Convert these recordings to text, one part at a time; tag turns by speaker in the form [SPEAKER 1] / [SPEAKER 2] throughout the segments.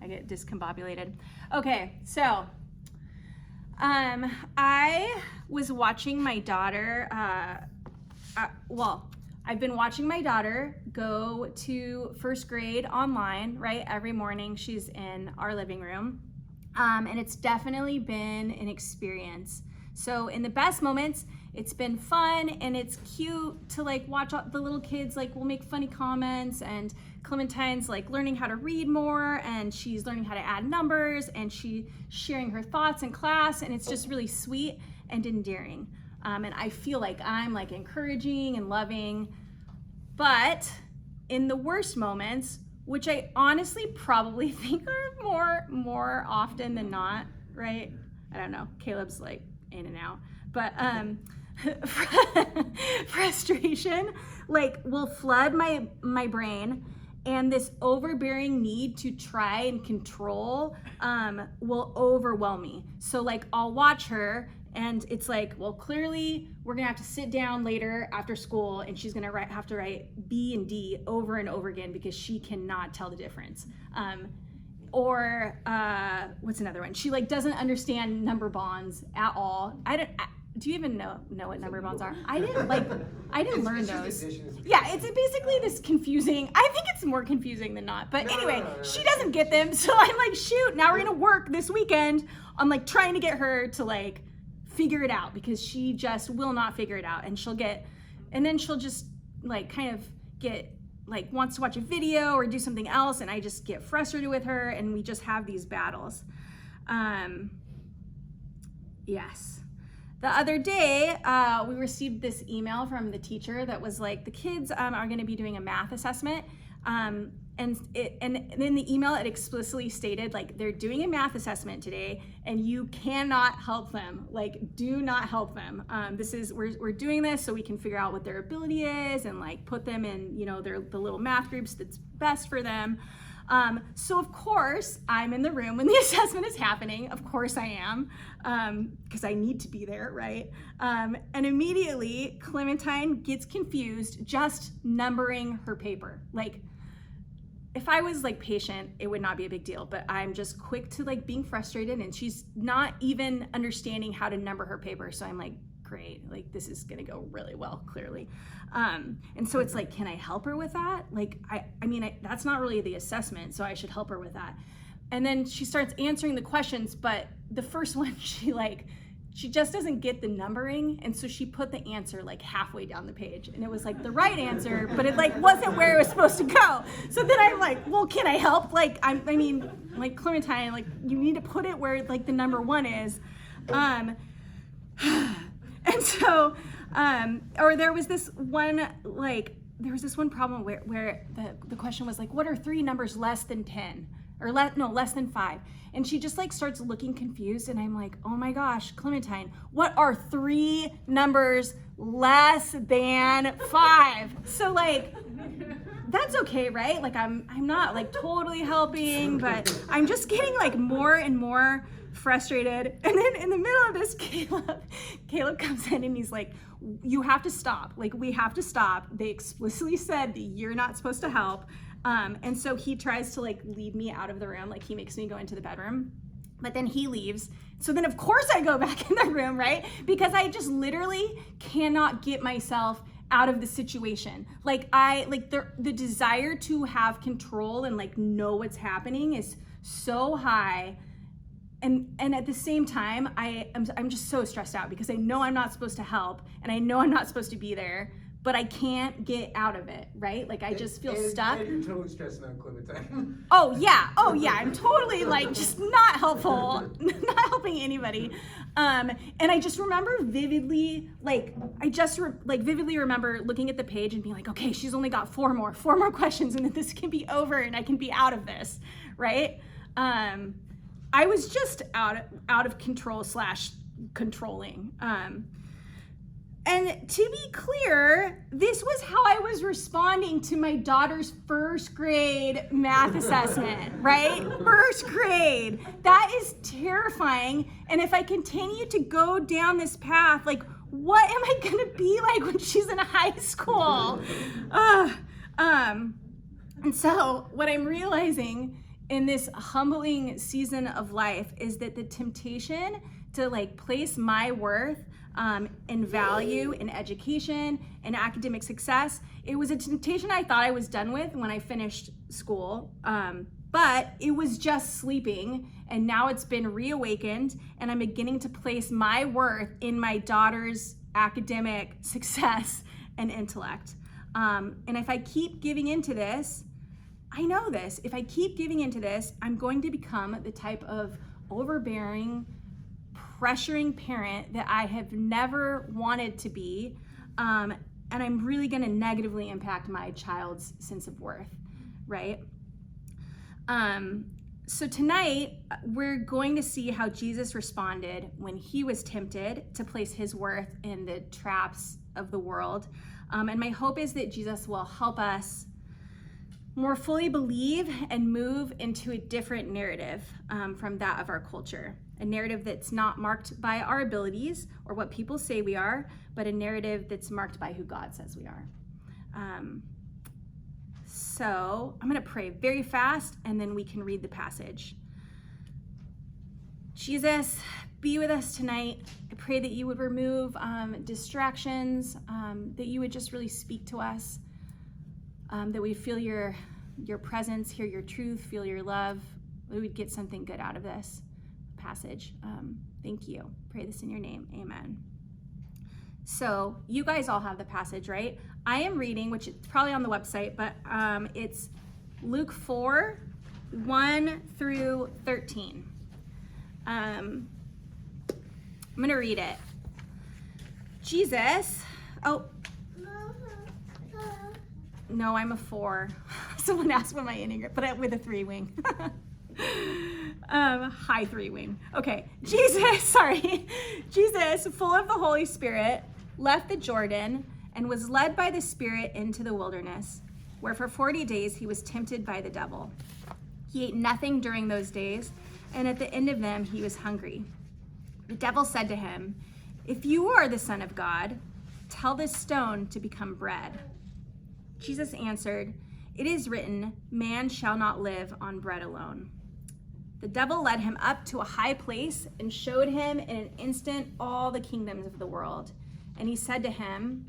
[SPEAKER 1] I get discombobulated. Okay, so I was watching my daughter, I've been watching my daughter go to first grade online, right? Every morning she's in our living room. And it's definitely been an experience. So in the best moments, it's been fun and it's cute to like watch the little kids, like will make funny comments, and Clementine's like learning how to read more, and she's learning how to add numbers, and she's sharing her thoughts in class, and it's just really sweet and endearing. And I feel like I'm like encouraging and loving. But in the worst moments, which I honestly probably think are more often than not, right? I don't know, Caleb's like in and out, but frustration like will flood my brain, and this overbearing need to try and control will overwhelm me. So like I'll watch her, and it's like, well, clearly we're gonna have to sit down later after school, and she's gonna have to write B and D over and over again because she cannot tell the difference. Or what's another one? She like doesn't understand number bonds at all. Do you even know what number bonds are? I didn't learn those. Yeah, it's basically this confusing. I think it's more confusing than not. But anyway, she doesn't get them. So I'm like, shoot, now we're gonna work this weekend on like trying to get her to like figure it out, because she just will not figure it out. And then she'll just like kind of get like wants to watch a video or do something else, and I just get frustrated with her, and we just have these battles. Yes. The other day, we received this email from the teacher that was like, the kids are going to be doing a math assessment. And in the email, it explicitly stated like, they're doing a math assessment today, and you cannot help them. Like, do not help them. We're doing this so we can figure out what their ability is and like put them in, the little math groups that's best for them. So of course I'm in the room when the assessment is happening. Of course I am, because I need to be there, right? And immediately Clementine gets confused just numbering her paper. Like, if I was like patient, it would not be a big deal, but I'm just quick to like being frustrated, and she's not even understanding how to number her paper. So I'm like, great, like this is gonna go really well, clearly. And so it's like, can I help her with that? Like, I mean, that's not really the assessment, so I should help her with that. And then she starts answering the questions, but the first one, she just doesn't get the numbering, and so she put the answer like halfway down the page, and it was like the right answer, but it like wasn't where it was supposed to go. So then I'm like, well, can I help? Like, I mean, like Clementine, like you need to put it where like the number one is. And so, or there was this one problem where the question was like, what are 3 numbers less than 10? Or less than 5. And she just like starts looking confused, and I'm like, oh my gosh, Clementine, what are 3 numbers less than 5? So like, that's okay, right? Like I'm not like totally helping, but I'm just getting like more and more frustrated. And then in the middle of this, Caleb comes in, and he's like, you have to stop. Like, we have to stop. They explicitly said that you're not supposed to help. And so he tries to like lead me out of the room. Like, he makes me go into the bedroom, but then he leaves. So then of course I go back in the room, right? Because I just literally cannot get myself out of the situation. Like the desire to have control and like know what's happening is so high. And at the same time, I'm just so stressed out because I know I'm not supposed to help, and I know I'm not supposed to be there, but I can't get out of it, right? Like I just feel stuck.
[SPEAKER 2] And you're totally stressing out Clementine.
[SPEAKER 1] Oh yeah, I'm totally like just not helpful, not helping anybody. And I just remember vividly, vividly remember looking at the page and being like, okay, she's only got 4 more questions, and then this can be over and I can be out of this, right? I was just out of control / controlling. And to be clear, this was how I was responding to my daughter's first grade math assessment, right? First grade. That is terrifying. And if I continue to go down this path, like, what am I gonna be like when she's in high school? And so what I'm realizing in this humbling season of life is that the temptation to like place my worth and value in education and academic success, it was a temptation I thought I was done with when I finished school. But it was just sleeping, and now it's been reawakened, and I'm beginning to place my worth in my daughter's academic success and intellect. And if I keep giving into this, I know this, if I keep giving into this, I'm going to become the type of overbearing, pressuring parent that I have never wanted to be. And I'm really gonna negatively impact my child's sense of worth, right? So tonight, we're going to see how Jesus responded when he was tempted to place his worth in the traps of the world. And my hope is that Jesus will help us more fully believe and move into a different narrative from that of our culture. A narrative that's not marked by our abilities or what people say we are, but a narrative that's marked by who God says we are. So I'm going to pray very fast, and then we can read the passage. Jesus, be with us tonight. I pray that you would remove distractions, that you would just really speak to us, that we feel your presence, hear your truth, feel your love. We would get something good out of this passage. Thank you. Pray this in your name. Amen. So you guys all have the passage, right? I am reading, which is probably on the website, but it's Luke 4, 1 through 13. I'm going to read it. Jesus, no, I'm a 4. Someone asked what my Enneagram, but with a 3 wing. High 3 wing. Okay, Jesus, full of the Holy Spirit, left the Jordan and was led by the Spirit into the wilderness, where for 40 days he was tempted by the devil. He ate nothing during those days, and at the end of them he was hungry. The devil said to him, "If you are the Son of God, tell this stone to become bread." Jesus answered, "It is written, man shall not live on bread alone." The devil led him up to a high place and showed him in an instant all the kingdoms of the world. And he said to him,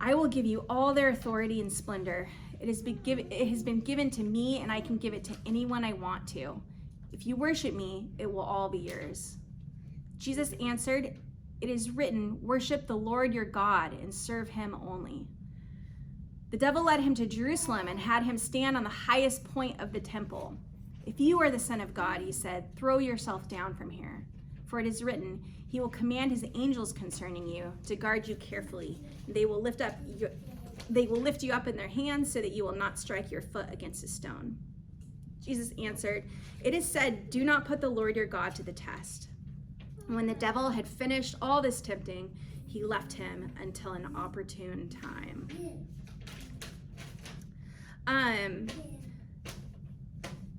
[SPEAKER 1] "I will give you all their authority and splendor. It has been given to me, and I can give it to anyone I want to. If you worship me, it will all be yours." Jesus answered, "It is written, worship the Lord your God and serve him only." The devil led him to Jerusalem and had him stand on the highest point of the temple. "If you are the Son of God," he said, "throw yourself down from here. For it is written, he will command his angels concerning you to guard you carefully. They will lift you up in their hands so that you will not strike your foot against a stone." Jesus answered, "It is said, do not put the Lord your God to the test." And when the devil had finished all this tempting, he left him until an opportune time.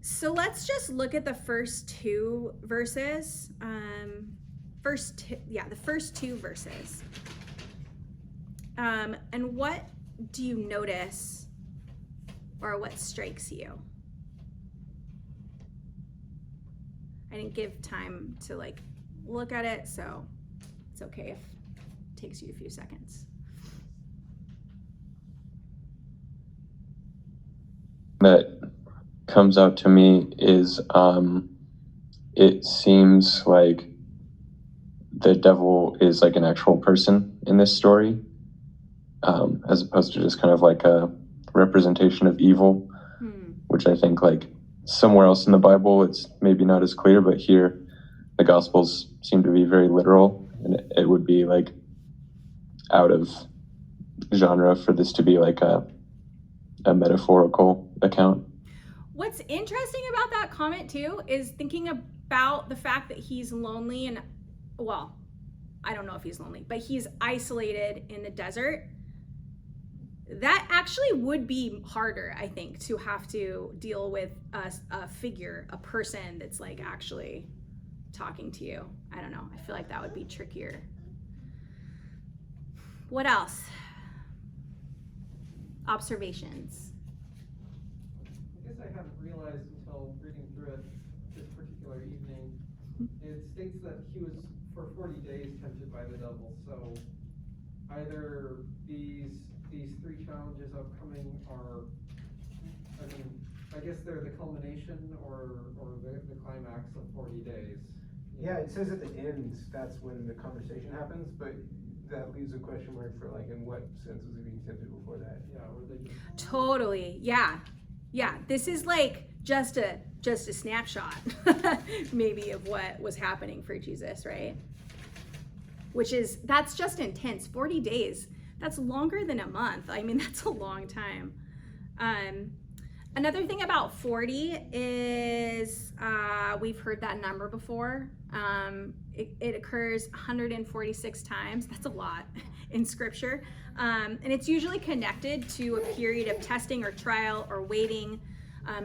[SPEAKER 1] So let's just look at the first 2 verses. The first 2 verses. And what do you notice, or what strikes you? I didn't give time to look at it, so it's okay if it takes you a few seconds.
[SPEAKER 3] That comes out to me is it seems like the devil is like an actual person in this story, as opposed to just kind of like a representation of evil, which I think like somewhere else in the Bible it's maybe not as clear, but here the Gospels seem to be very literal, and it would be like out of genre for this to be like a metaphorical account.
[SPEAKER 1] What's interesting about that comment too is thinking about the fact that he's lonely, and well, I don't know if he's lonely, but he's isolated in the desert. That actually would be harder, I think, to have to deal with a figure, a person that's like actually talking to you. I don't know. I feel like that would be trickier. What else? Observations.
[SPEAKER 2] I guess I haven't realized until
[SPEAKER 4] it states that he was for 40 days tempted by the devil. So either these three challenges upcoming are, I mean, I guess they're the culmination or the climax of 40 days.
[SPEAKER 2] Yeah, it says at the end that's when the conversation happens, but that leaves a question mark for like in what sense was he being tempted before that?
[SPEAKER 4] Yeah, were they just
[SPEAKER 1] Totally. Yeah. This is like just a snapshot maybe of what was happening for Jesus, right? That's just intense. 40 days. That's longer than a month. I mean, that's a long time. Another thing about 40 is we've heard that number before. It occurs 146 times. That's a lot in scripture. And it's usually connected to a period of testing or trial or waiting.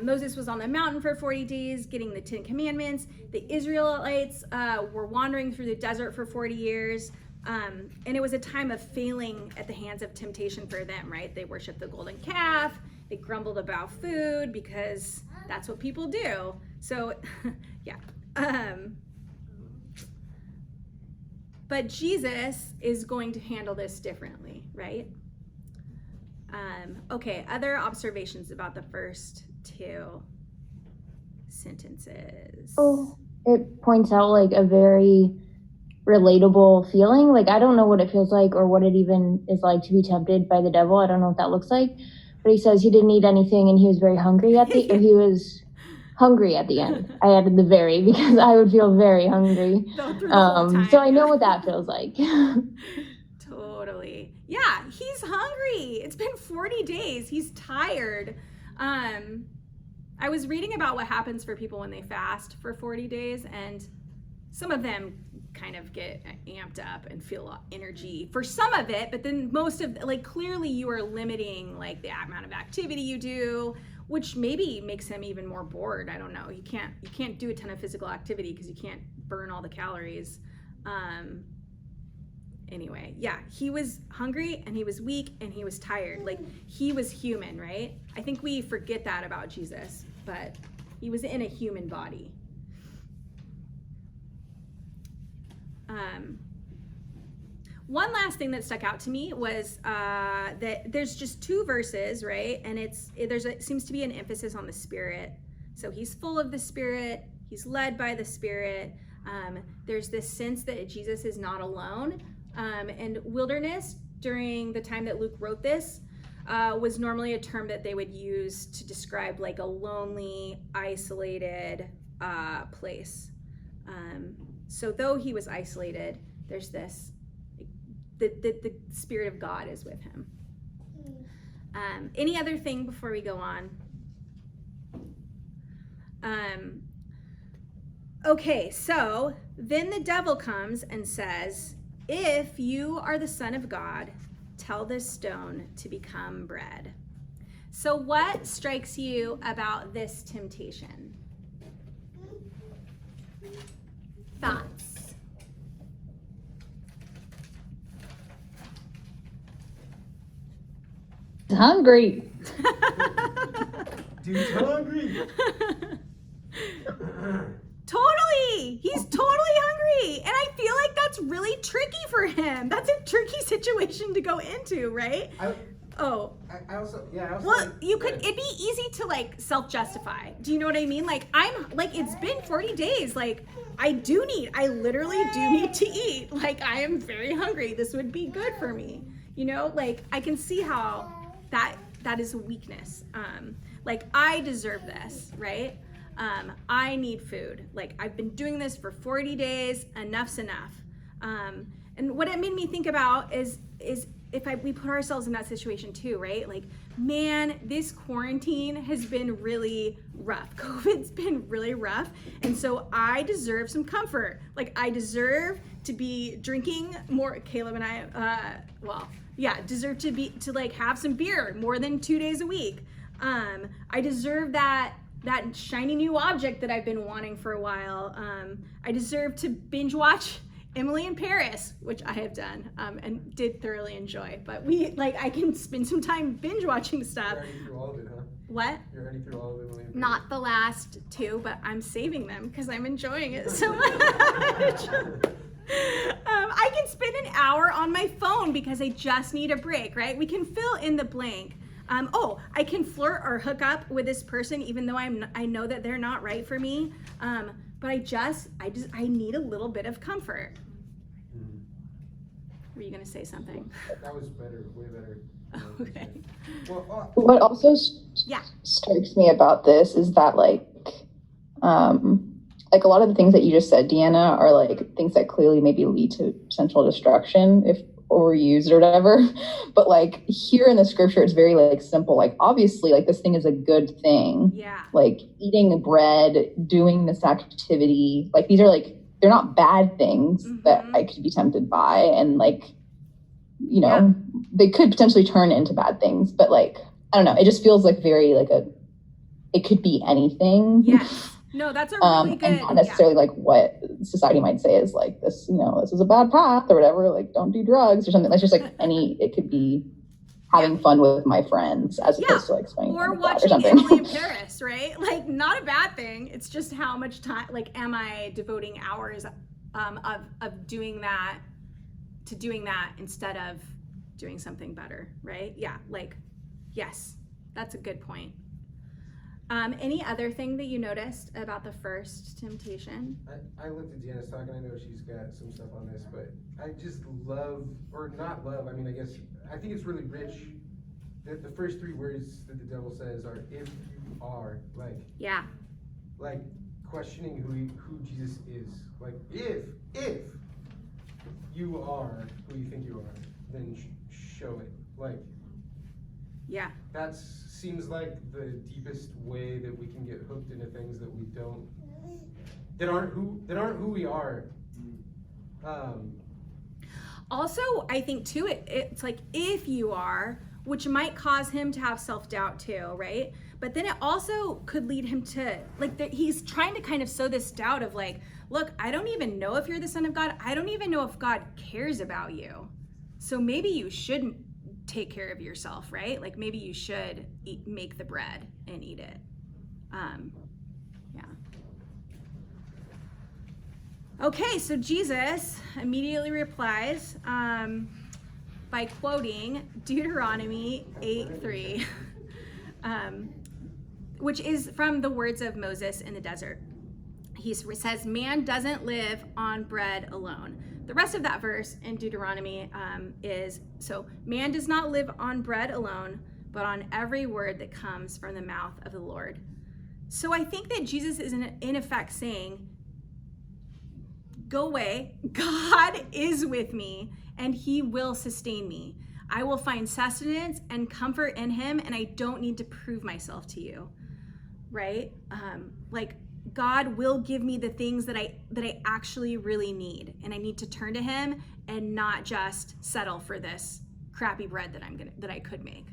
[SPEAKER 1] Moses was on the mountain for 40 days getting the 10 commandments. The Israelites were wandering through the desert for 40 years. And it was a time of failing at the hands of temptation for them, right? They worshiped the golden calf. They grumbled about food because that's what people do. So, yeah. But Jesus is going to handle this differently, right? Okay, other observations about the first two sentences.
[SPEAKER 5] Oh, it points out like a very relatable feeling. Like, I don't know what it feels like or what it even is like to be tempted by the devil. I don't know what that looks like. But he says he didn't eat anything and he was very hungry or he was hungry at the end. I added the very because I would feel very hungry. So I know what that feels like.
[SPEAKER 1] Totally. Yeah, he's hungry. It's been 40 days. He's tired. I was reading about what happens for people when they fast for 40 days, and some of them kind of get amped up and feel energy for some of it, but then most of, like, clearly you are limiting like the amount of activity you do, which maybe makes him even more bored. I don't know. You can't do a ton of physical activity because you can't burn all the calories. Anyway, yeah, he was hungry and he was weak and he was tired. Like, he was human, right? I think we forget that about Jesus, but he was in a human body. One last thing that stuck out to me was that there's just two verses, right? And it seems to be an emphasis on the Spirit. So he's full of the Spirit. He's led by the Spirit. There's this sense that Jesus is not alone. And wilderness, during the time that Luke wrote this, was normally a term that they would use to describe like a lonely, isolated place. So though he was isolated, there's this, the Spirit of God is with him. Any other thing before we go on? Okay, so then the devil comes and says, if you are the Son of God, tell this stone to become bread. So what strikes you about this temptation? Thoughts?
[SPEAKER 5] Hungry.
[SPEAKER 2] Dude's hungry.
[SPEAKER 1] Totally. He's totally hungry. And I feel like that's really tricky for him. That's a tricky situation to go into, right?
[SPEAKER 2] I also
[SPEAKER 1] Well, it'd be easy to like self-justify. Do you know what I mean? Like, it's been 40 days. Like, I literally do need to eat. Like, I am very hungry. This would be good for me. You know, like, I can see how that is a weakness. Like, I deserve this, right? I need food. Like, I've been doing this for 40 days. Enough's enough. And what it made me think about is we put ourselves in that situation too, right? Like, man, this quarantine has been really rough. COVID's been really rough. And so I deserve some comfort. Like, I deserve to be drinking more. Caleb and I, deserve to like have some beer more than 2 days a week. I deserve that shiny new object that I've been wanting for a while. I deserve to binge watch Emily in Paris, which I have done and did thoroughly enjoy. But I can spend some time binge watching stuff.
[SPEAKER 2] Already through all of it, huh?
[SPEAKER 1] What?
[SPEAKER 2] You're already through all of them, William?
[SPEAKER 1] Not the last two, but I'm saving them because I'm enjoying it so much. I can spend an hour on my phone because I just need a break, right? We can fill in the blank. I can flirt or hook up with this person even though I know that they're not right for me. But I need a little bit of comfort. Were you gonna say something?
[SPEAKER 2] That was better, way better.
[SPEAKER 1] Okay.
[SPEAKER 2] Well,
[SPEAKER 5] What also
[SPEAKER 1] Yeah.
[SPEAKER 5] strikes me about this is that like a lot of the things that you just said, Deanna, are like things that clearly maybe lead to potential destruction if overused or whatever. But like here in the scripture, it's very like simple. Like obviously, like this thing is a good thing.
[SPEAKER 1] Yeah.
[SPEAKER 5] Like eating the bread, doing this activity, like these are like they're not bad things that I could be tempted by, and like they could potentially turn into bad things. But like I don't know, it just feels like very like it could be anything.
[SPEAKER 1] Yes. No, that's a really good.
[SPEAKER 5] And not necessarily like what society might say is like this, this is a bad path or whatever, like don't do drugs or something. That's just like it could be having fun with my friends as opposed to like spending
[SPEAKER 1] or
[SPEAKER 5] time with God
[SPEAKER 1] watching
[SPEAKER 5] something.
[SPEAKER 1] Emily in Paris, right? Like not a bad thing. It's just how much time, like, am I devoting hours of doing that to doing that instead of doing something better, right? Yeah, like, yes, that's a good point. Any other thing that you noticed about the first temptation?
[SPEAKER 2] I looked at Janice talking, I know she's got some stuff on this, but I just love, or not love, I mean, I think it's really rich that the first three words that the devil says are, if you are, like questioning who Jesus is. Like, if you are who you think you are, then show it. Like,
[SPEAKER 1] yeah,
[SPEAKER 2] that seems like the deepest way that we can get hooked into things that we don't, that aren't who we are.
[SPEAKER 1] Also, I think too, it's like if you are, which might cause him to have self-doubt too, right? But then it also could lead him to, like, he's trying to kind of sow this doubt of like, look, I don't even know if you're the Son of God. I don't even know if God cares about you. So maybe you shouldn't take care of yourself, right? Like maybe you should make the bread and eat it. Yeah. Okay, so Jesus immediately replies by quoting Deuteronomy 8:3, which is from the words of Moses in the desert. He says, man doesn't live on bread alone. The rest of that verse in Deuteronomy is, so man does not live on bread alone, but on every word that comes from the mouth of the Lord. So I think that Jesus is in effect saying, go away, God is with me, and he will sustain me. I will find sustenance and comfort in him, and I don't need to prove myself to you, right? Like, God will give me the things that I actually really need, and I need to turn to him and not just settle for this crappy bread that I could make.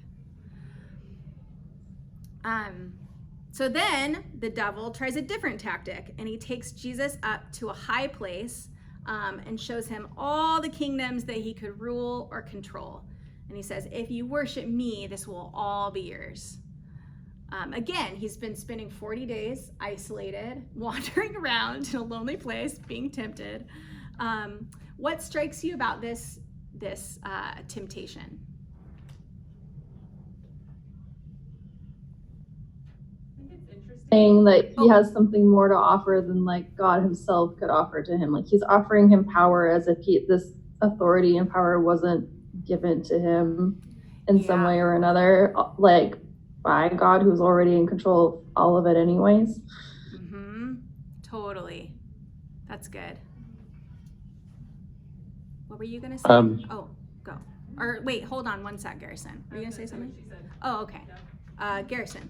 [SPEAKER 1] So then the devil tries a different tactic, and he takes Jesus up to a high place and shows him all the kingdoms that he could rule or control. And he says, if you worship me, this will all be yours. Again, he's been spending 40 days isolated, wandering around in a lonely place, being tempted. What strikes you about this temptation?
[SPEAKER 6] I think it's interesting that he has something more to offer than like God himself could offer to him. Like he's offering him power as if this authority and power wasn't given to him in some way or another, like by God, who's already in control of all of it anyways.
[SPEAKER 1] Totally. That's good. What were you gonna say? Oh, go. Or wait, hold on one sec, Garrison. Are you gonna say something? Oh, okay. Garrison.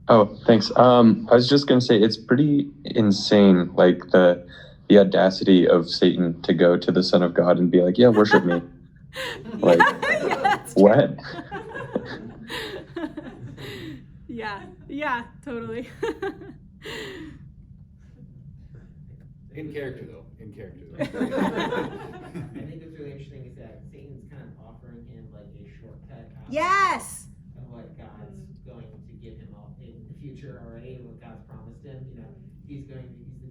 [SPEAKER 3] Oh, thanks. I was just gonna say it's pretty insane, like the audacity of Satan to go to the Son of God and be like, "Yeah, worship me." Like, what?
[SPEAKER 1] Yeah, totally.
[SPEAKER 7] In character though.
[SPEAKER 8] I think what's really interesting is that Satan's kind of offering him like a shortcut out
[SPEAKER 1] Yes.
[SPEAKER 8] of what God's going to give him all in the future already, what God's promised him. You know, he's the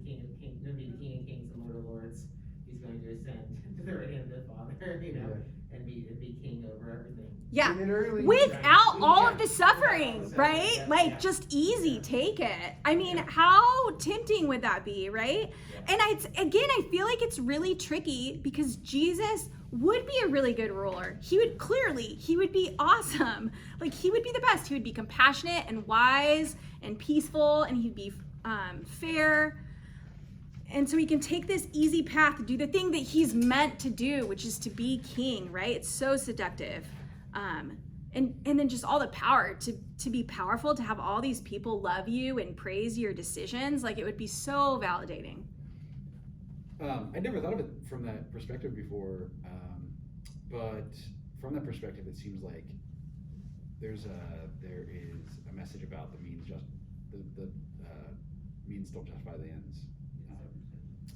[SPEAKER 8] king of kings, going to be the king of kings and lord of lords. He's going to ascend to the right hand of the Father, you know, and be king over everything.
[SPEAKER 1] Yeah.
[SPEAKER 2] In an early-
[SPEAKER 1] Without all of the
[SPEAKER 8] Yeah.
[SPEAKER 1] suffering,
[SPEAKER 8] Without the
[SPEAKER 1] right?
[SPEAKER 8] suffering,
[SPEAKER 1] Like
[SPEAKER 8] yeah.
[SPEAKER 1] just easy,
[SPEAKER 8] Yeah.
[SPEAKER 1] take it. I mean,
[SPEAKER 8] Yeah.
[SPEAKER 1] how tempting would that be, right?
[SPEAKER 8] Yeah.
[SPEAKER 1] And I feel like it's really tricky because Jesus would be a really good ruler. He would be awesome. Like he would be the best. He would be compassionate and wise and peaceful, and he'd be fair. And so he can take this easy path to do the thing that he's meant to do, which is to be king, right? It's so seductive. And then just all the power to be powerful, to have all these people love you and praise your decisions. Like it would be so validating.
[SPEAKER 7] I never thought of it from that perspective before, but from that perspective, it seems like there is a message about the means means don't justify the ends.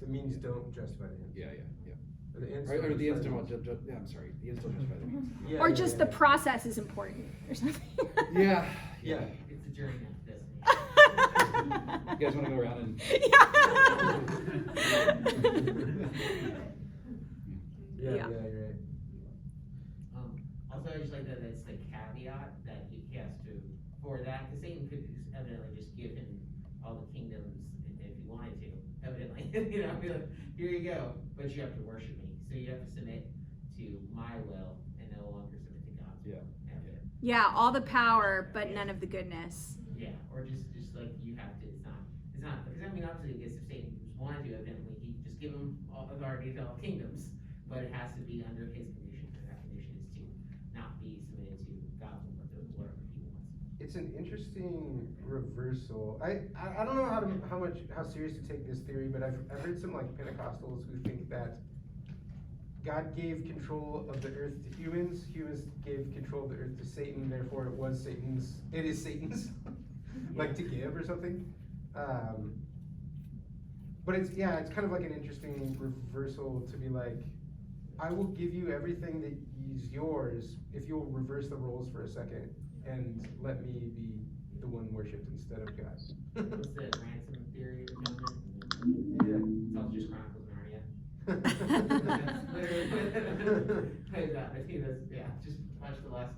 [SPEAKER 2] The means don't justify the ends.
[SPEAKER 7] Yeah.
[SPEAKER 2] Or the ends
[SPEAKER 7] Or
[SPEAKER 2] don't
[SPEAKER 7] the ends
[SPEAKER 2] justify
[SPEAKER 7] don't. Yeah, I'm sorry. The ends don't justify the means.
[SPEAKER 2] Yeah,
[SPEAKER 1] Or
[SPEAKER 2] yeah,
[SPEAKER 1] just
[SPEAKER 2] yeah,
[SPEAKER 1] the
[SPEAKER 2] yeah.
[SPEAKER 1] process is important or something.
[SPEAKER 7] Yeah.
[SPEAKER 2] Yeah.
[SPEAKER 8] It's a journey, not a destination.
[SPEAKER 7] You guys want to go around and?
[SPEAKER 2] Yeah,
[SPEAKER 1] Yeah.
[SPEAKER 2] you're right.
[SPEAKER 8] Also, I just like that's the caveat that he has to, for that, because Satan could evidently just give him all the kingdoms if he wanted to, evidently, you know, be like, here you go, but you have to worship me, so you have to submit to my will and no longer submit to God's will.
[SPEAKER 1] Yeah, all the power, but none of the goodness.
[SPEAKER 8] Yeah, or just like you have to, it's not, because I mean, obviously, I guess if Satan wanted to, evidently, he'd just give him all authority to all kingdoms, but it has to be under his condition, and that condition is to not be submitted to God's will, but to whatever he wants.
[SPEAKER 2] It's an interesting reversal. I don't know how serious to take this theory, but I've heard some like Pentecostals who think that God gave control of the earth to humans. Humans gave control of the earth to Satan. Therefore, it is Satan's, like to give or something. But it's kind of like an interesting reversal to be like, I will give you everything that is yours if you'll reverse the roles for a second and let me be the one worshipped instead of God.
[SPEAKER 8] What's the ransom theory of atonement?
[SPEAKER 2] Yeah.
[SPEAKER 8] It's all just Chronicles of Narnia. That's literally plays out. I think that's, yeah, just watch the last,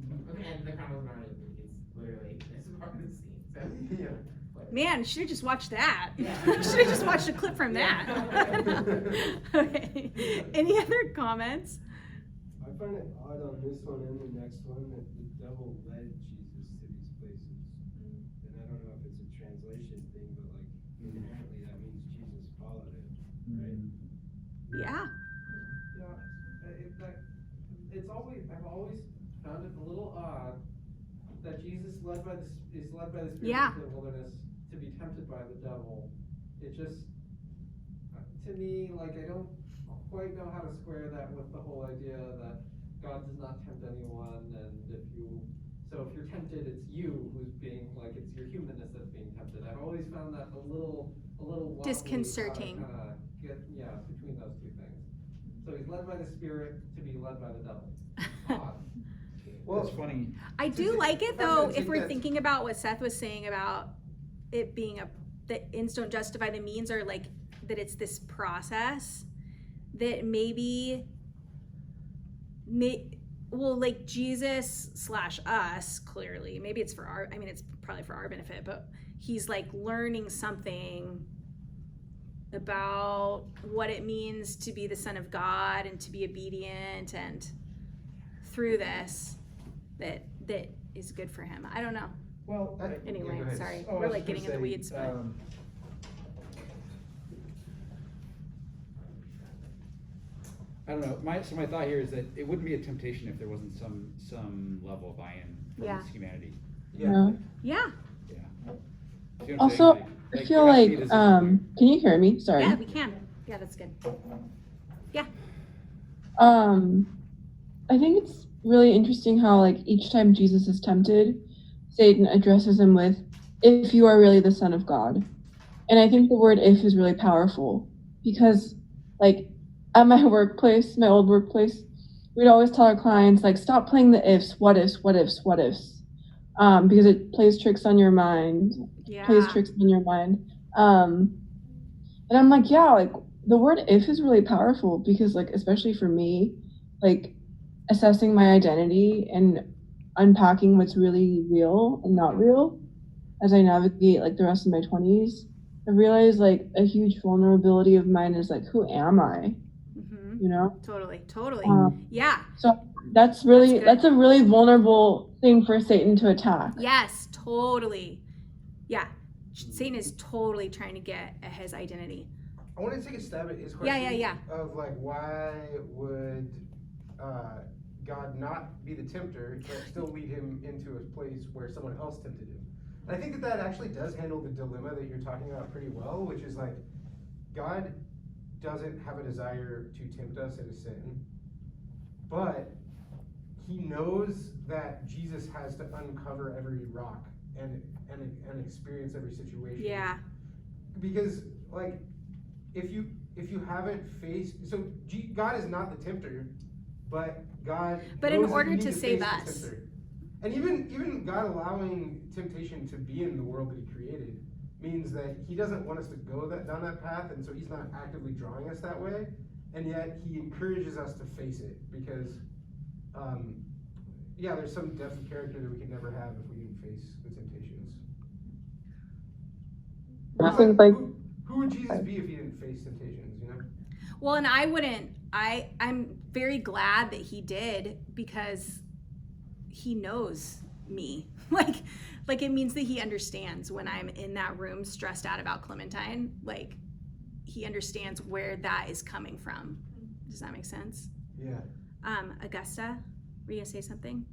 [SPEAKER 8] and the Chronicles of Narnia movie, it's literally, it's part of the scene, so.
[SPEAKER 2] Yeah.
[SPEAKER 1] Man, should have just watched that.
[SPEAKER 8] Yeah.
[SPEAKER 1] Should have just watched a clip from that.
[SPEAKER 8] Yeah.
[SPEAKER 1] Okay. Any other comments?
[SPEAKER 9] I find it odd on this one and the next one that the devil led Jesus to these places. And I don't know if it's a translation thing, but like inherently that means Jesus followed it, right?
[SPEAKER 1] Yeah.
[SPEAKER 4] I've always found it a little odd that Jesus is led by the Spirit
[SPEAKER 1] Yeah.
[SPEAKER 4] into the wilderness to be tempted by the devil. It just, to me, like I don't quite know how to square that with the whole idea that God does not tempt anyone, and if you're tempted, it's you who's being, like, it's your humanness that's being tempted. I've always found that a little wobbly
[SPEAKER 1] Disconcerting.
[SPEAKER 4] how to kinda get, between those two things. So he's led by the Spirit to be led by the devil. Odd.
[SPEAKER 2] Well,
[SPEAKER 7] It's funny.
[SPEAKER 1] I
[SPEAKER 2] To
[SPEAKER 1] do
[SPEAKER 2] thi-
[SPEAKER 1] like it
[SPEAKER 2] I'm
[SPEAKER 1] though,
[SPEAKER 2] gonna
[SPEAKER 1] if
[SPEAKER 2] take
[SPEAKER 1] we're
[SPEAKER 2] that-
[SPEAKER 1] thinking about what Seth was saying about it being that ends don't justify the means, or like that it's this process that like Jesus / us, clearly, maybe it's it's probably for our benefit, but he's like learning something about what it means to be the son of God and to be obedient, and through this that is good for him. I don't know.
[SPEAKER 7] Well,
[SPEAKER 1] Anyway,
[SPEAKER 2] Yeah, go ahead.
[SPEAKER 1] sorry.
[SPEAKER 7] Oh, I
[SPEAKER 1] We're
[SPEAKER 7] was
[SPEAKER 1] like
[SPEAKER 7] gonna
[SPEAKER 1] getting in the
[SPEAKER 7] say,
[SPEAKER 1] weeds, but
[SPEAKER 7] I don't know. My thought here is that it wouldn't be a temptation if there wasn't some level of buy-in from
[SPEAKER 1] Yeah.
[SPEAKER 7] his humanity.
[SPEAKER 5] Yeah.
[SPEAKER 1] yeah.
[SPEAKER 7] Yeah. See what I'm
[SPEAKER 6] Also,
[SPEAKER 7] saying?
[SPEAKER 6] I feel
[SPEAKER 7] there has to
[SPEAKER 6] like,
[SPEAKER 7] be this-
[SPEAKER 6] can you hear me? Sorry.
[SPEAKER 1] Yeah, we can. Yeah, that's good.
[SPEAKER 6] I think it's really interesting how, like, each time Jesus is tempted, Satan addresses him with, if you are really the Son of God. And I think the word if is really powerful because, like, at my workplace, my old workplace, we'd always tell our clients, like, stop playing the ifs, what ifs, what ifs, what ifs. because it plays tricks on your mind.
[SPEAKER 1] Yeah.
[SPEAKER 6] And I'm like, yeah, like the word if is really powerful because like, especially for me, like assessing my identity and unpacking what's really real and not real as I navigate like the rest of my 20s, I realized like a huge vulnerability of mine is like, who am I?
[SPEAKER 1] Mm-hmm.
[SPEAKER 6] You know?
[SPEAKER 1] Totally. Yeah.
[SPEAKER 6] So that's a really vulnerable thing for Satan to attack.
[SPEAKER 1] Yes, totally. Yeah. Satan is totally trying to get at his identity.
[SPEAKER 2] I want to take a stab at his question.
[SPEAKER 1] Yeah.
[SPEAKER 2] Of like, why would God not be the tempter, but still lead him into a place where someone else tempted him? And I think that actually does handle the dilemma that you're talking about pretty well, which is like, God doesn't have a desire to tempt us into sin, but he knows that Jesus has to uncover every rock and experience every situation.
[SPEAKER 1] Yeah.
[SPEAKER 2] Because like, if you haven't faced, so God is not the tempter, but God.
[SPEAKER 1] But
[SPEAKER 2] knows
[SPEAKER 1] in order
[SPEAKER 2] that you
[SPEAKER 1] to
[SPEAKER 2] need to
[SPEAKER 1] save
[SPEAKER 2] face the
[SPEAKER 1] us.
[SPEAKER 2] tempter. And even God allowing temptation to be in the world that he created means that he doesn't want us to go down that path, and so he's not actively drawing us that way, and yet he encourages us to face it because there's some depth of character that we could never have if we didn't face the temptations.
[SPEAKER 6] I think like
[SPEAKER 2] who would Jesus be if he didn't face temptations, you know?
[SPEAKER 1] Well, and I'm very glad that he did because he knows me. Like it means that he understands when I'm in that room stressed out about Clementine. Like he understands where that is coming from. Does that make sense?
[SPEAKER 2] Yeah.
[SPEAKER 1] Augusta, were you gonna say something?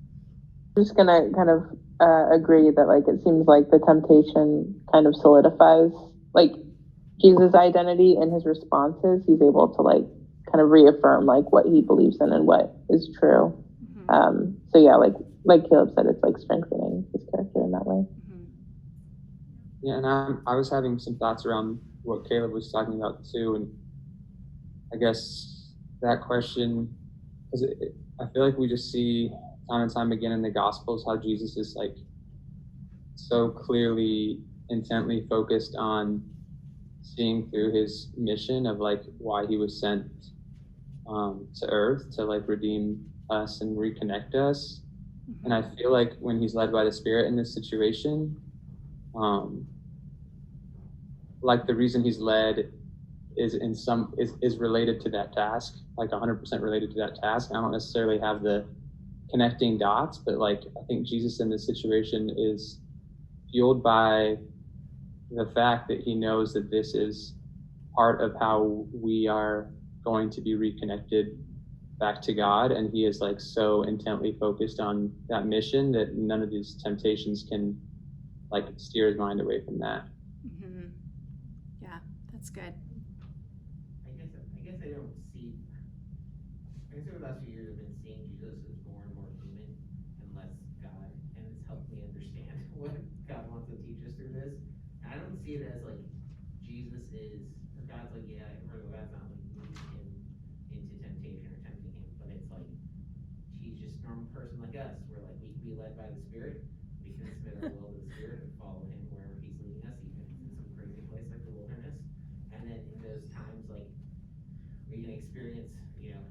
[SPEAKER 10] I'm just gonna kind of agree that like it seems like the temptation kind of solidifies like Jesus' identity in his responses. He's able to like kind of reaffirm like what he believes in and what is true.
[SPEAKER 1] Mm-hmm.
[SPEAKER 10] So yeah, like Caleb said, it's like strengthening his character in that way.
[SPEAKER 1] Mm-hmm.
[SPEAKER 11] Yeah, and I was having some thoughts around what Caleb was talking about too, and I guess that question, because I feel like we just see time and time again in the Gospels how Jesus is like so clearly, intently focused on seeing through his mission of like why he was sent to earth to like redeem us and reconnect us.
[SPEAKER 1] Mm-hmm.
[SPEAKER 11] And I feel like when he's led by the Spirit in this situation, like the reason he's led is is related to that task, like 100% related to that task. I don't necessarily have the connecting dots, but like I think Jesus in this situation is fueled by the fact that he knows that this is part of how we are going to be reconnected back to God, and he is like so intently focused on that mission that none of these temptations can like steer his mind away from that.
[SPEAKER 1] Mm-hmm. Yeah, that's good.
[SPEAKER 8] I guess I don't see. I guess over the last few years I've been seeing Jesus as more and more human and less God, and it's helped me understand what God wants to teach us through this. And I don't see it as like Jesus is, or God's like, yeah, or God's not like leading him into temptation or tempting him, but it's like he's just a normal person like us. We're like, we can be led by the Spirit. We can submit our will to the Spirit and follow him wherever he's leading us, even if it's in some crazy place like the wilderness. And then in those times, like, we can experience,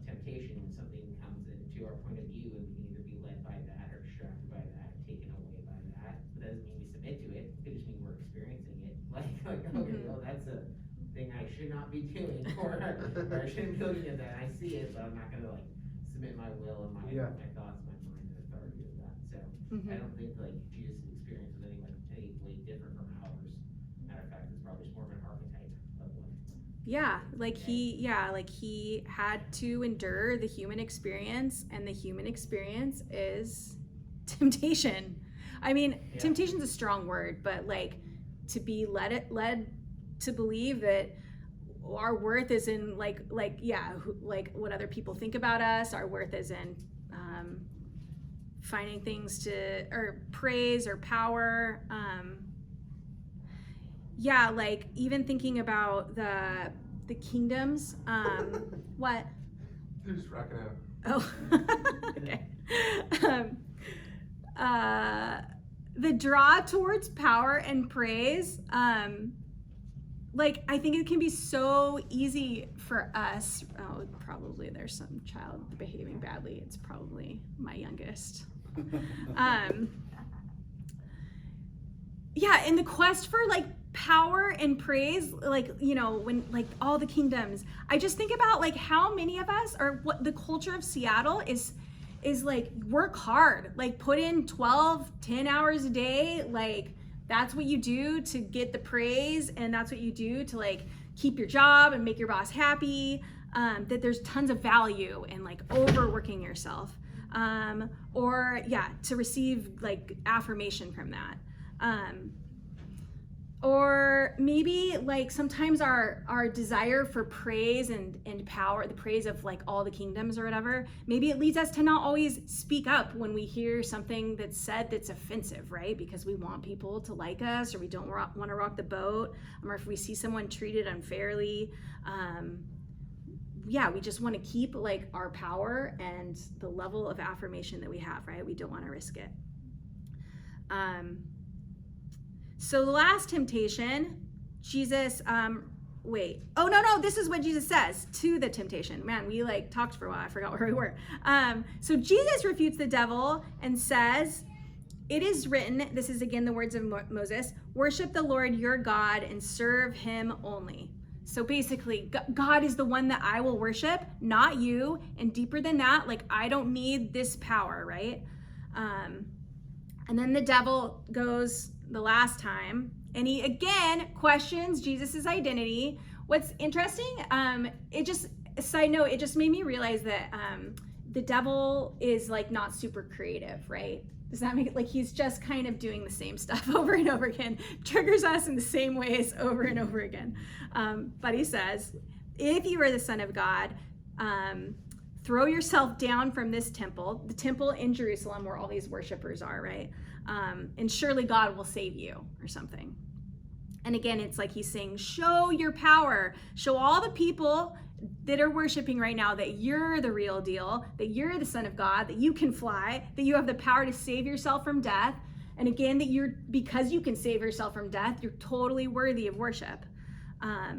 [SPEAKER 8] temptation when something comes into our point of view, and we can either be led by that or distracted by that or taken away by that. But that doesn't mean we submit to it. It just means we're experiencing it. Like okay, well, that's a thing I should not be doing, or I shouldn't be looking at that. I see it, but I'm not gonna like submit my will and my thoughts, my mind, and authority to that. So I don't think like Jesus' experience was any way different from ours. Matter of fact, it's probably just more of an archetype of what.
[SPEAKER 1] He had to endure the human experience, and the human experience is temptation. I mean, temptation's a strong word, but like to be led to believe that our worth is in like what other people think about us. Our worth is in finding things or praise or power. Like even thinking about the kingdoms. What?
[SPEAKER 2] They're just rocking out.
[SPEAKER 1] Oh, okay. the draw towards power and praise, like, I think it can be so easy for us. Oh, probably there's some child behaving badly. It's probably my youngest. Yeah, in the quest for like power and praise, like, you know, when like all the kingdoms, I just think about like how many of us, or what the culture of Seattle is like, work hard, like put in 10 hours a day, like that's what you do to get the praise, and that's what you do to like keep your job and make your boss happy. That there's tons of value in like overworking yourself, or yeah, to receive like affirmation from that. Or maybe like sometimes our desire for praise and power, the praise of like all the kingdoms or whatever, maybe it leads us to not always speak up when we hear something that's said that's offensive, right? Because we want people to like us, or we don't want to rock the boat, or if we see someone treated unfairly, yeah, we just want to keep like our power and the level of affirmation that we have, right? We don't want to risk it. So the last temptation, Jesus, this is what Jesus says to the temptation. Man, we like talked for a while, I forgot where we were. So Jesus refutes the devil and says, it is written, this is again the words of Moses, worship the Lord your God and serve him only. So basically, God is the one that I will worship, not you. And deeper than that, like I don't need this power, right? And then the devil goes the last time, and he again questions Jesus's identity. What's interesting, it just made me realize that the devil is like not super creative, right? Does that make it like he's just kind of doing the same stuff over and over again, triggers us in the same ways over and over again. But he says, if you are the Son of God, throw yourself down from this temple, the temple in Jerusalem where all these worshipers are, right? And surely God will save you, or something. And again, it's like he's saying, show your power, show all the people that are worshiping right now that you're the real deal, that you're the Son of God, that you can fly, that you have the power to save yourself from death. And again, that because you can save yourself from death, you're totally worthy of worship. I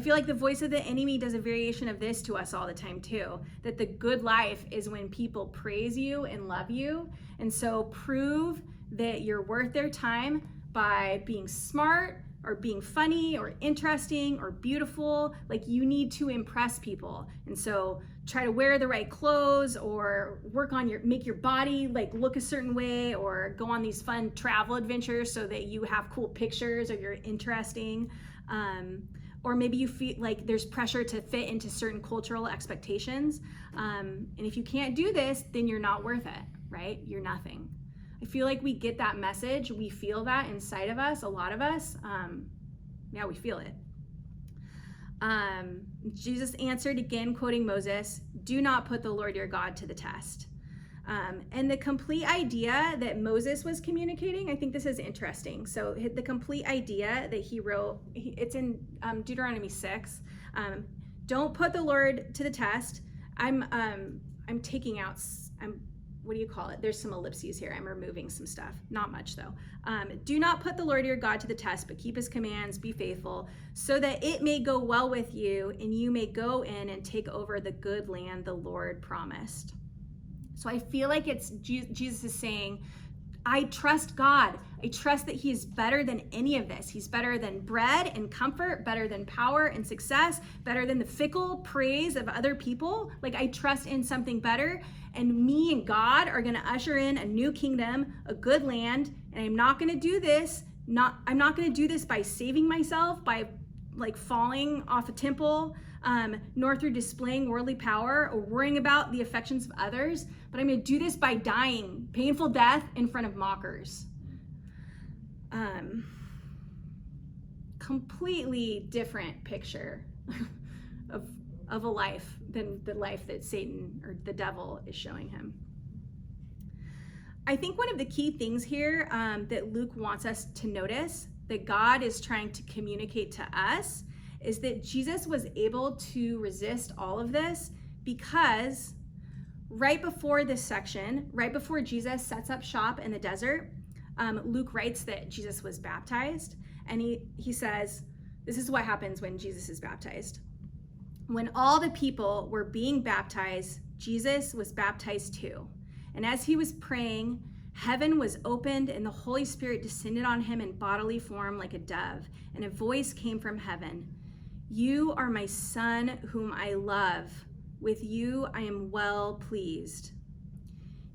[SPEAKER 1] feel like the voice of the enemy does a variation of this to us all the time too, that the good life is when people praise you and love you. And so prove that you're worth their time by being smart or being funny or interesting or beautiful. Like you need to impress people. And so try to wear the right clothes, or work on make your body like look a certain way, or go on these fun travel adventures so that you have cool pictures or you're interesting. Or maybe you feel like there's pressure to fit into certain cultural expectations. And if you can't do this, then you're not worth it, right? You're nothing. I feel like we get that message. We feel that inside of us, a lot of us. Yeah, we feel it. Jesus answered again, quoting Moses, do not put the Lord your God to the test. And the complete idea that Moses was communicating, I think this is interesting. So the complete idea that he wrote, it's in Deuteronomy 6. Don't put the Lord to the test. I'm taking out, what do you call it? There's some ellipses here. I'm removing some stuff. Not much though. Do not put the Lord your God to the test, but keep his commands, be faithful, so that it may go well with you and you may go in and take over the good land the Lord promised. So I feel like it's Jesus is saying, I trust God. I trust that he is better than any of this. He's better than bread and comfort, better than power and success, better than the fickle praise of other people. Like I trust in something better, and me and God are going to usher in a new kingdom, a good land. And I'm not going to do this. I'm not going to do this by saving myself, by like falling off a temple, nor through displaying worldly power or worrying about the affections of others, but I'm going to do this by dying painful death in front of mockers. Completely different picture of a life than the life that Satan or the devil is showing him. I think one of the key things here that Luke wants us to notice, that God is trying to communicate to us, is that Jesus was able to resist all of this because right before this section, right before Jesus sets up shop in the desert, Luke writes that Jesus was baptized, and he says, this is what happens when Jesus is baptized. When all the people were being baptized, Jesus was baptized too. And as he was praying, heaven was opened and the Holy Spirit descended on him in bodily form like a dove, and a voice came from heaven. You are my son whom I love. With you I am well pleased.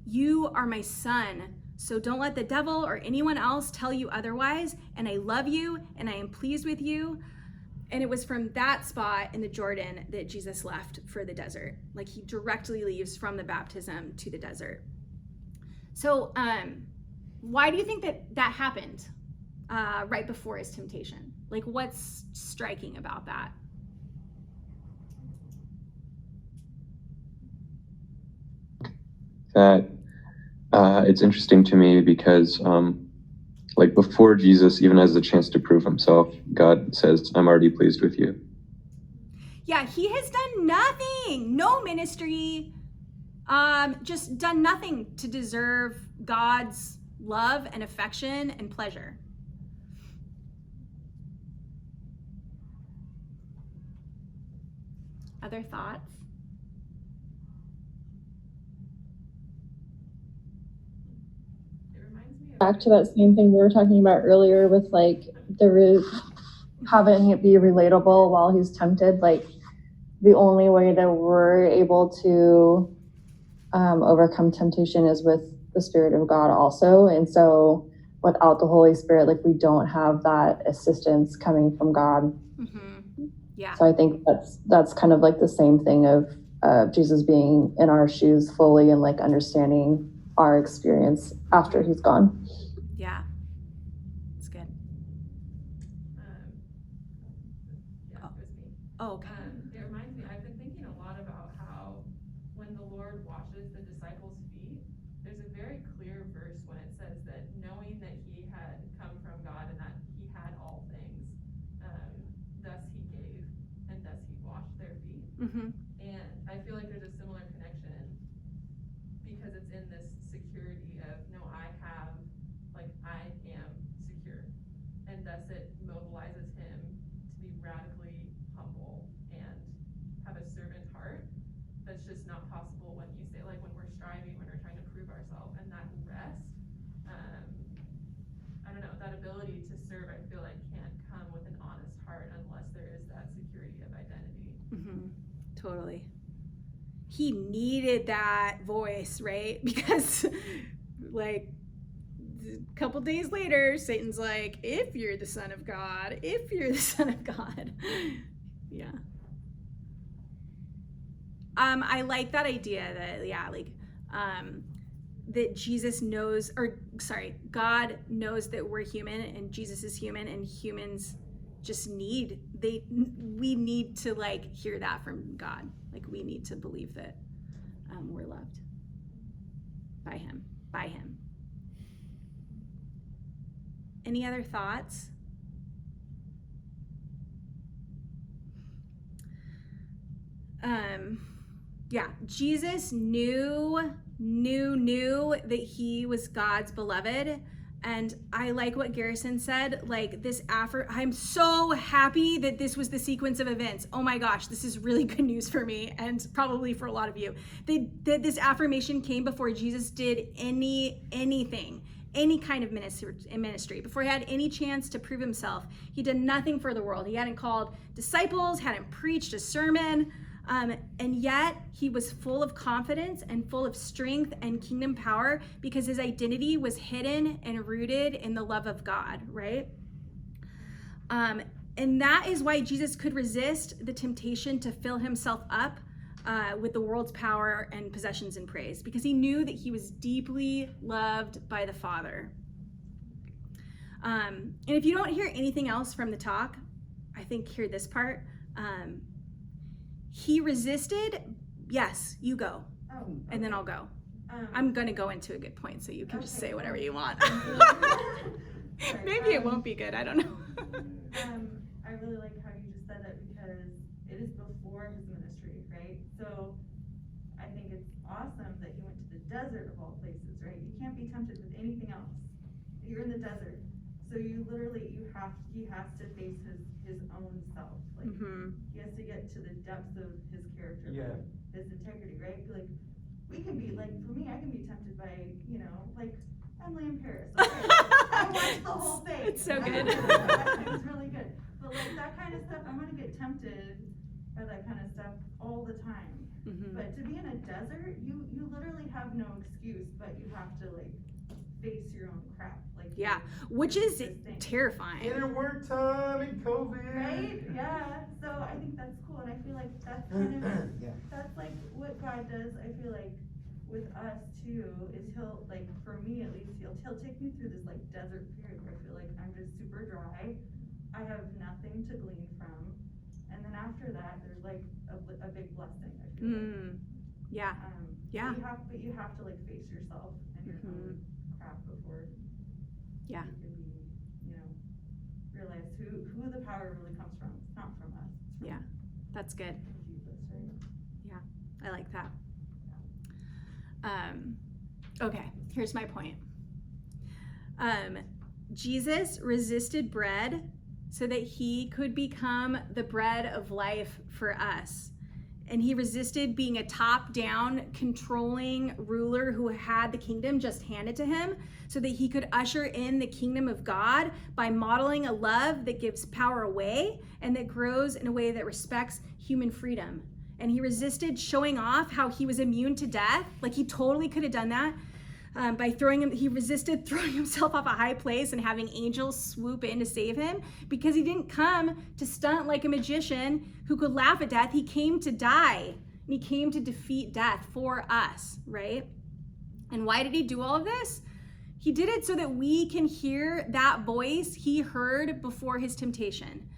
[SPEAKER 1] You are my son, so don't let the devil or anyone else tell you otherwise. And I love you and I am pleased with you. And it was from that spot in the Jordan that Jesus left for the desert. Like, he directly leaves from the baptism to the desert. So why do you think that happened right before his temptation? Like, what's striking about that?
[SPEAKER 3] That it's interesting to me because like before Jesus even has the chance to prove himself, God says, I'm already pleased with you.
[SPEAKER 1] Yeah, he has done nothing, no ministry, just done nothing to deserve God's love and affection and pleasure. Other thoughts?
[SPEAKER 6] Back to that same thing we were talking about earlier with like having it be relatable while he's tempted. Like, the only way that we're able to overcome temptation is with the Spirit of God also. And so without the Holy Spirit, like, we don't have that assistance coming from God.
[SPEAKER 1] Mm-hmm. Yeah.
[SPEAKER 6] So I think that's kind of like the same thing of Jesus being in our shoes fully and like understanding our experience after he's gone.
[SPEAKER 1] Yeah. It's good.
[SPEAKER 12] Yeah, it was me.
[SPEAKER 1] Oh, okay.
[SPEAKER 12] It reminds me, I've been thinking a lot about how when the Lord washes the disciples' feet, there's a very clear verse when it says that knowing that he had come from God and that he had all things, thus he gave and thus he washed their feet.
[SPEAKER 1] Mm-hmm.
[SPEAKER 12] And I feel like there's a similar connection because it's in this security of, no, I am secure. And thus it mobilizes him to be radically humble and have a servant heart. That's just not possible when you say, like, when we're striving, when we're trying to prove ourselves, and that rest, I don't know, that ability to serve, I feel like can't come with an honest heart unless there is that security of identity.
[SPEAKER 1] Mm-hmm. Totally. He needed that voice, right? Because like a couple days later, Satan's like, if you're the Son of God, if you're the Son of God. Yeah. I like that idea that, that Jesus knows, God knows that we're human and Jesus is human, and humans just we need to like hear that from God. Like, we need to believe that we're loved by him. Any other thoughts? Yeah, Jesus knew that he was God's beloved. And I like what Garrison said, like I'm so happy that this was the sequence of events. Oh my gosh, this is really good news for me, and probably for a lot of you. That this affirmation came before Jesus did anything, any kind of ministry, before he had any chance to prove himself. He did nothing for the world. He hadn't called disciples, hadn't preached a sermon. And yet he was full of confidence and full of strength and kingdom power because his identity was hidden and rooted in the love of God, right? And that is why Jesus could resist the temptation to fill himself up with the world's power and possessions and praise, because he knew that he was deeply loved by the Father. And if you don't hear anything else from the talk, I think hear this part. He resisted, yes, you go, and then I'll go. I'm gonna go into a good point, so you can just say whatever you want. Maybe it won't be good, I don't know.
[SPEAKER 13] I really like how you just said that, because it is before his ministry, right? So I think it's awesome that he went to the desert of all places, right? You can't be tempted with anything else. You're in the desert. So you literally, he has to face his own self. Like, he has to get to the depths of his character, his integrity, right? Like, we can be, like, for me, I can be tempted by, like, Emily in Paris. Okay, I watched the whole thing.
[SPEAKER 1] It's so good.
[SPEAKER 13] It was really good. But, like, that kind of stuff, I'm going to get tempted by that kind of stuff all the time. But to be in a desert, you literally have no excuse, but you have to, like, face your own crap. Like,
[SPEAKER 1] which is terrifying.
[SPEAKER 2] Inner work time and COVID.
[SPEAKER 13] Right? Yeah. So I think that's cool, and I feel like that's kind of that's like what God does. I feel like with us too is he'll, like, for me at least, he'll take me through this like desert period where I feel like I'm just super dry. I have nothing to glean from, and then after that, there's like a big blessing. I feel like. But you have to like face yourself and your own crap before you can be, realize who the power really comes from. It's not from us. It's from
[SPEAKER 1] That's good.
[SPEAKER 13] Jesus, right?
[SPEAKER 1] I like that. Okay, here's my point. Jesus resisted bread so that he could become the bread of life for us. And he resisted being a top-down, controlling ruler who had the kingdom just handed to him so that he could usher in the kingdom of God by modeling a love that gives power away and that grows in a way that respects human freedom. And he resisted showing off how he was immune to death. Like, he totally could have done that by he resisted throwing himself off a high place and having angels swoop in to save him, because he didn't come to stunt like a magician who could laugh at death. He came to die, and he came to defeat death for us, right? And why did he do all of this? He did it so that we can hear that voice he heard before his temptation.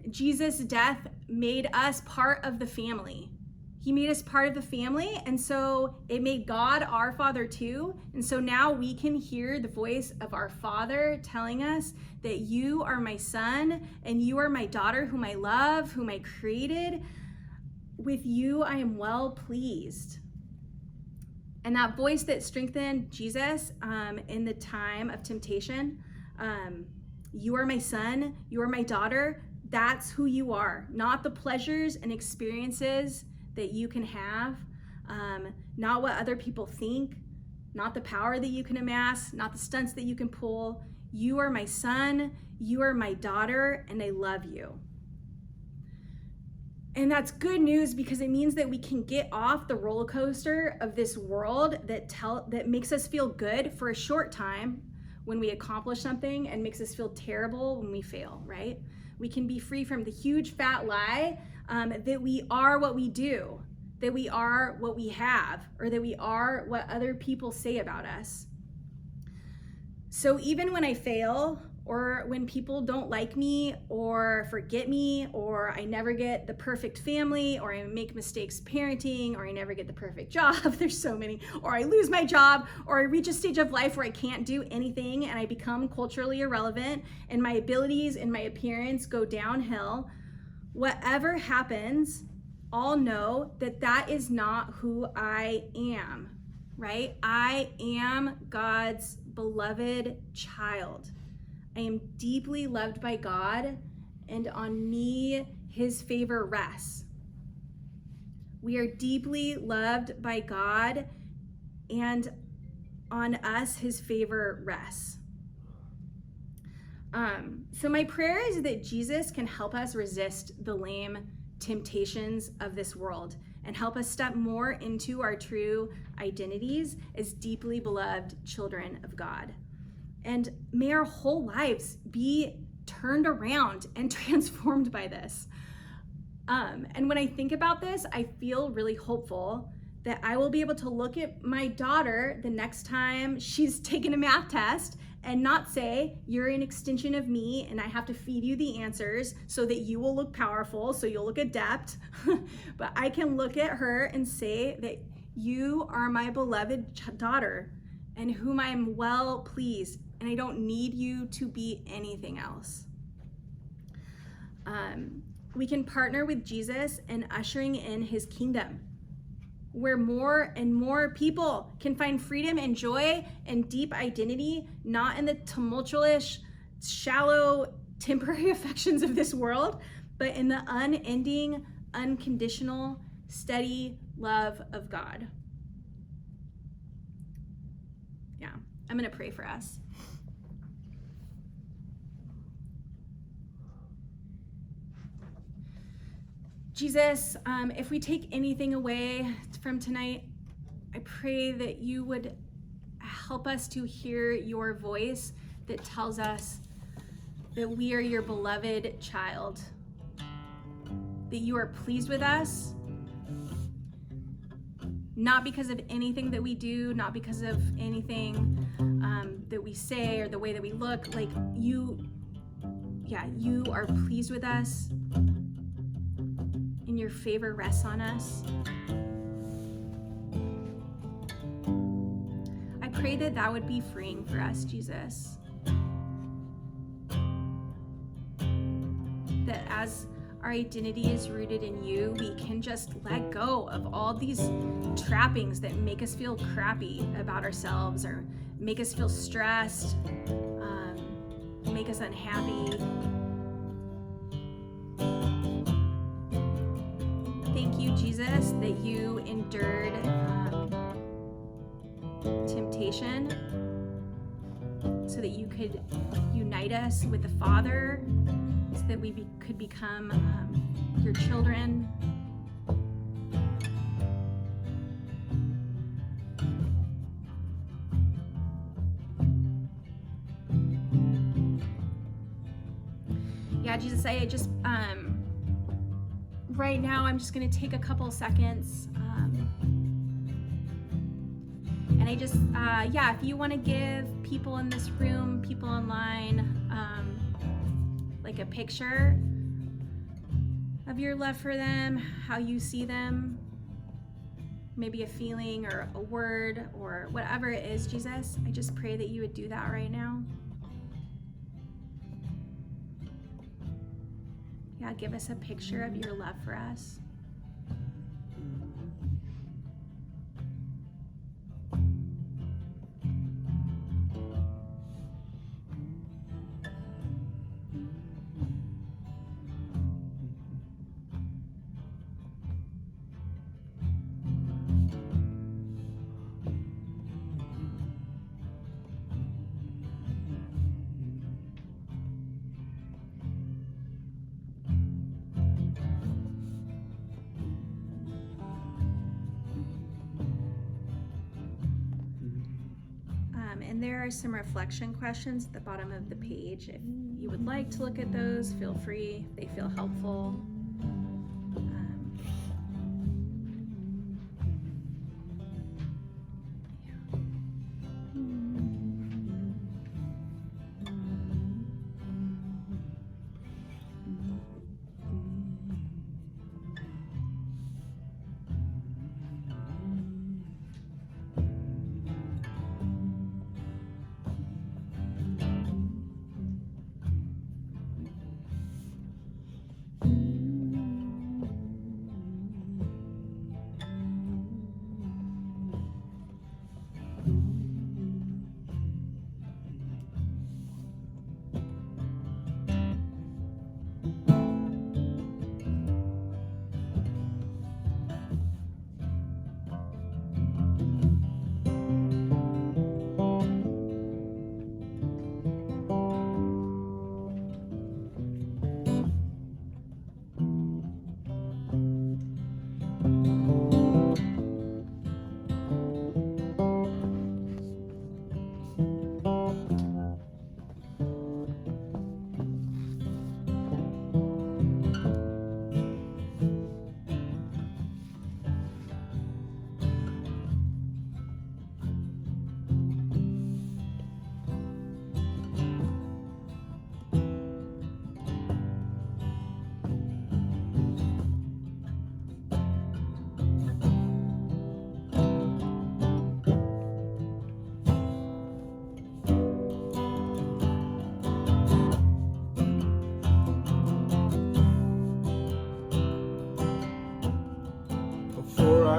[SPEAKER 1] Jesus' death made us part of the family. He made us part of the family, and so it made God our Father too. And so now we can hear the voice of our Father telling us that you are my son and you are my daughter whom I love, whom I created. With you I am well pleased. And that voice that strengthened Jesus in the time of temptation, you are my son, you are my daughter, that's who you are. Not the pleasures and experiences that you can have, not what other people think, not the power that you can amass, not the stunts that you can pull. You are my son, you are my daughter, and I love you. And that's good news because it means that we can get off the roller coaster of this world that makes us feel good for a short time when we accomplish something and makes us feel terrible when we fail, right? We can be free from the huge fat lie that we are what we do, that we are what we have, or that we are what other people say about us. So even when I fail, or when people don't like me, or forget me, or I never get the perfect family, or I make mistakes parenting, or I never get the perfect job, there's so many, or I lose my job, or I reach a stage of life where I can't do anything and I become culturally irrelevant and my abilities and my appearance go downhill, whatever happens, I'll know that that is not who I am, right? I am God's beloved child. I am deeply loved by God, and on me, his favor rests. We are deeply loved by God, and on us, his favor rests. So my prayer is that Jesus can help us resist the lame temptations of this world and help us step more into our true identities as deeply beloved children of God. And may our whole lives be turned around and transformed by this. And when I think about this, I feel really hopeful that I will be able to look at my daughter the next time she's taken a math test and not say, you're an extension of me and I have to feed you the answers so that you will look powerful, so you'll look adept. But I can look at her and say that you are my beloved daughter and whom I am well pleased, and I don't need you to be anything else. We can partner with Jesus in ushering in his kingdom. where more and more people can find freedom and joy and deep identity, not in the tumultuous, shallow, temporary affections of this world, but in the unending, unconditional, steady love of God. Yeah, I'm going to pray for us. Jesus, if we take anything away from tonight, I pray that you would help us to hear your voice that tells us that we are your beloved child, that you are pleased with us, not because of anything that we do, not because of anything that we say or the way that we look. Like you are pleased with us, and your favor rests on us. I pray that that would be freeing for us, Jesus. That as our identity is rooted in you, we can just let go of all these trappings that make us feel crappy about ourselves or make us feel stressed, make us unhappy. Thank you, Jesus, that you endured temptation so that you could unite us with the Father, so that we could become your children. Yeah, Jesus, I just, right now, I'm just going to take a couple seconds. And I just, if you want to give people in this room, people online, like a picture of your love for them, how you see them, maybe a feeling or a word or whatever it is, Jesus, I just pray that you would do that right now. Yeah, give us a picture of your love for us. And there are some reflection questions at the bottom of the page. If you would like to look at those, feel free. They feel helpful.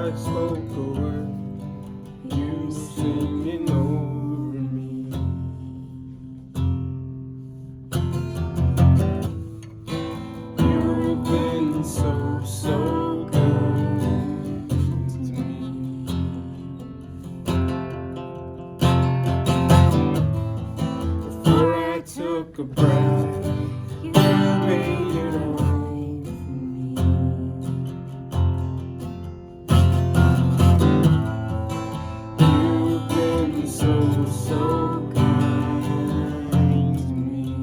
[SPEAKER 9] I spoke a word, you were singing over me. You've been so, so good to me. Before I took a breath, you made it all for me. You've been so, so kind to me.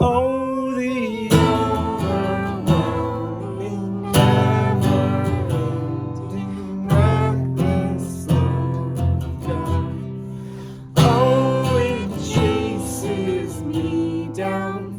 [SPEAKER 9] Oh, the overwhelming, never-ending, reckless love of God. Oh, it chases me down.